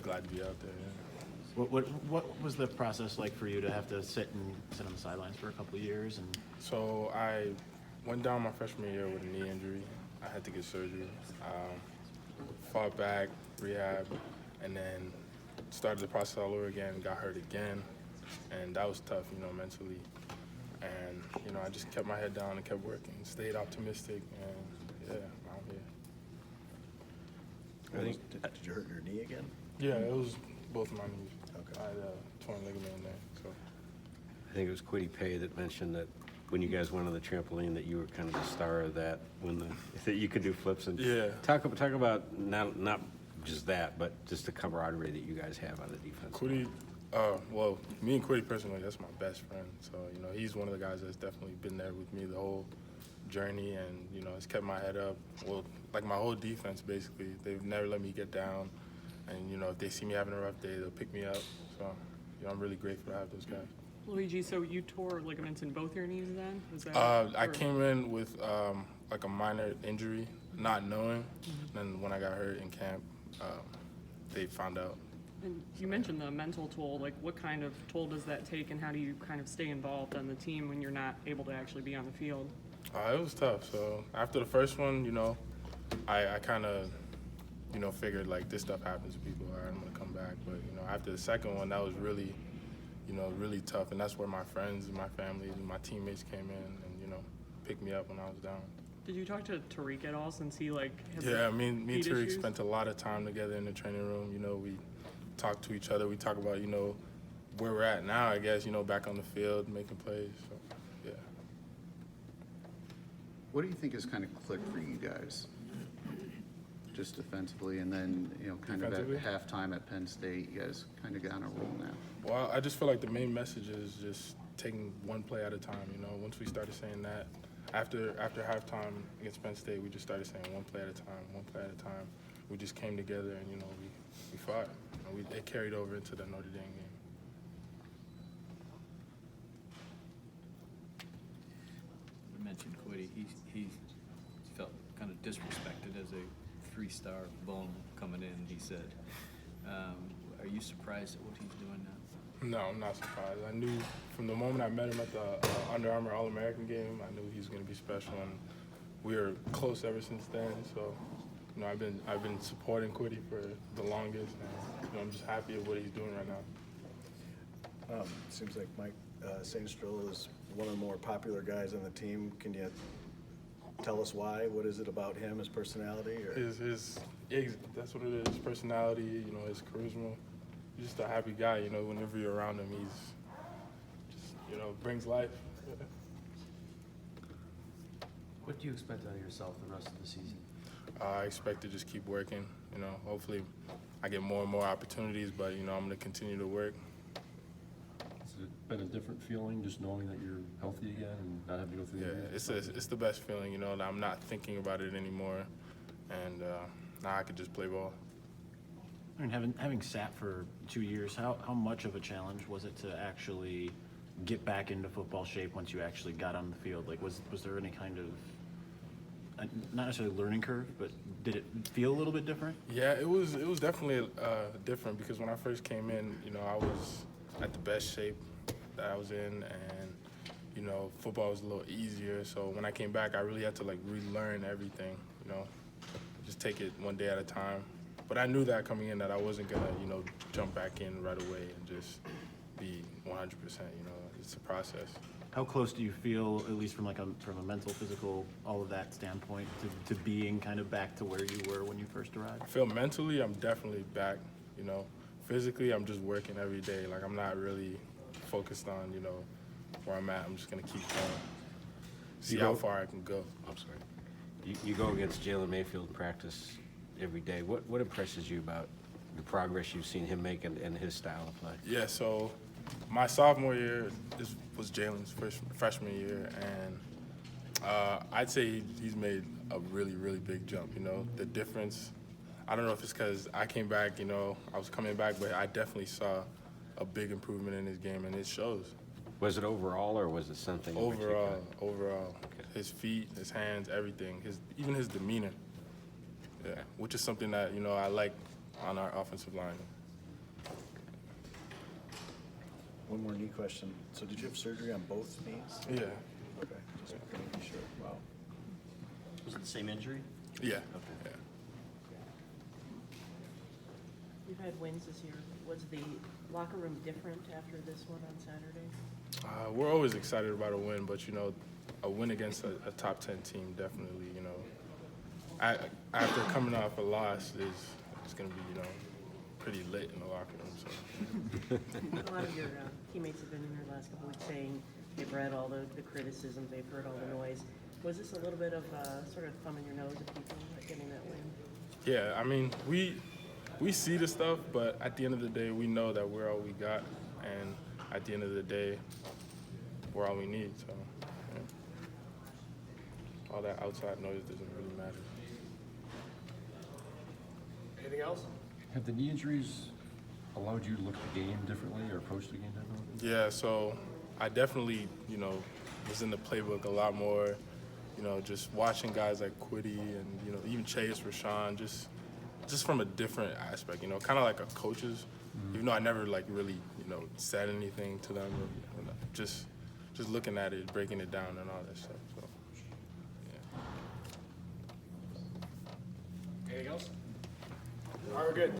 glad to be out there. Yeah. What was the process like for you to have to sit on the sidelines for a couple of years? And So I went down my freshman year with a knee injury. I had to get surgery. Fought back, rehab, and then started the process all over again. Got hurt again, and that was tough, mentally. And I just kept my head down and kept working, stayed optimistic, and yeah, I'm here. I think, did you hurt your knee again? Yeah, it was both of my knees. Okay. I had a torn ligament in there. So I think it was Quiddy Pay that mentioned that when you guys went on the trampoline that you were kind of the star of that, that you could do flips. And yeah, talk about not just that, but just the camaraderie that you guys have on the defense. Quiddy, well, me and Quiddy personally, that's my best friend. So he's one of the guys that's definitely been there with me the whole journey, and has kept my head up. Well, like my whole defense basically, they've never let me get down. And if they see me having a rough day, they'll pick me up. So I'm really grateful to have those guys. Luigi, so you tore ligaments in both your knees then? Was that, I came in with like a minor injury, not knowing. Mm-hmm. And then when I got hurt in camp, they found out. And you mentioned the mental toll. Like, what kind of toll does that take, and how do you kind of stay involved on the team when you're not able to actually be on the field? It was tough. So after the first one, I kind of, figured like this stuff happens to people. All right, I'm gonna come back. But after the second one, that was really, really tough. And that's where my friends and my family and my teammates came in and picked me up when I was down. Did you talk to Tariq at all since he has Yeah, me and Tariq issues? spent a lot of time together in the training room. We talk to each other. We talk about where we're at now. I guess back on the field making plays. So yeah. What do you think has kind of clicked for you guys? Just defensively, and then kind of at halftime at Penn State, you guys kind of got on a roll now. Well, I just feel like the main message is just taking one play at a time. Once we started saying that, after halftime against Penn State, we just started saying one play at a time, one play at a time. We just came together and we fought. And it carried over into the Notre Dame game. You mentioned Quiddy. He felt kind of disrespected as a three-star bum coming in, he said. Are you surprised at what he's doing now? No, I'm not surprised. I knew from the moment I met him at the Under Armour All-American game, I knew he was going to be special, and we were close ever since then. So, I've been supporting Quiddy for the longest, and I'm just happy with what he's doing right now. Seems like Mike Sainstrel is one of the more popular guys on the team. Can you tell us why? What is it about him, his personality? Or? That's what it is. His personality, his charisma. He's just a happy guy. Whenever you're around him, he's just, brings life. what do you expect out of yourself the rest of the season? I expect to just keep working. Hopefully I get more and more opportunities, but I'm going to continue to work. Has it been a different feeling just knowing that you're healthy again and not having to go through Yeah, it's the best feeling, that I'm not thinking about it anymore, and now I can just play ball. I mean, having sat for 2 years, how much of a challenge was it to actually get back into football shape once you actually got on the field? Like, was there any kind of, not necessarily learning curve, but did it feel a little bit different? Yeah, it was definitely different because when I first came in, I was at the best shape that I was in, and football was a little easier. So when I came back, I really had to relearn everything. Just take it one day at a time. But I knew that coming in that I wasn't gonna jump back in right away and just be 100%. It's a process. How close do you feel, at least from a mental, physical, all of that standpoint, to being kind of back to where you were when you first arrived? I feel mentally, I'm definitely back. Physically, I'm just working every day. I'm not really focused on where I'm at. I'm just gonna keep going, see how far I can go. I'm sorry. You go against Jalen Mayfield in practice every day. What impresses you about the progress you've seen him make and his style of play? Yeah, so my sophomore year, this was Jalen's first freshman year, and I'd say he's made a really, really big jump. The difference, I don't know if it's because I came back, I was coming back, but I definitely saw a big improvement in his game, and it shows. Was it overall, or was it something? Overall. Okay. His feet, his hands, everything, even his demeanor. Yeah, which is something that I like on our offensive line. One more knee question. So did you have surgery on both knees? Yeah, Okay, just making sure. Wow. Was it the same injury? yeah, Okay. yeah. You've had wins this year. Was the locker room different after this one on Saturday? We're always excited about a win, but you know, a win against a top 10 team definitely, you know, after coming off a loss is going to be, you know, pretty lit in the locker room. So A lot of your teammates have been in here last couple weeks saying they've read all the criticisms, they've heard all the noise. Was this a little bit of sort of thumb in your nose of people getting that win? yeah, I mean, we see the stuff, but at the end of the day, we know that we're all we got, and at the end of the day, we're all we need. So yeah. All that outside noise doesn't really matter. Anything else? Have the knee injuries allowed you to look at the game differently or approach the game differently? Yeah, so I definitely, you know, was in the playbook a lot more, you know, just watching guys like Quiddy and, you know, even Chase, Rashawn, just from a different aspect, you know, kind of like a coach's, even though I never like really, you know, said anything to them, or, you know, just looking at it, breaking it down and all that stuff. So, yeah. Anything else? All right, we're good.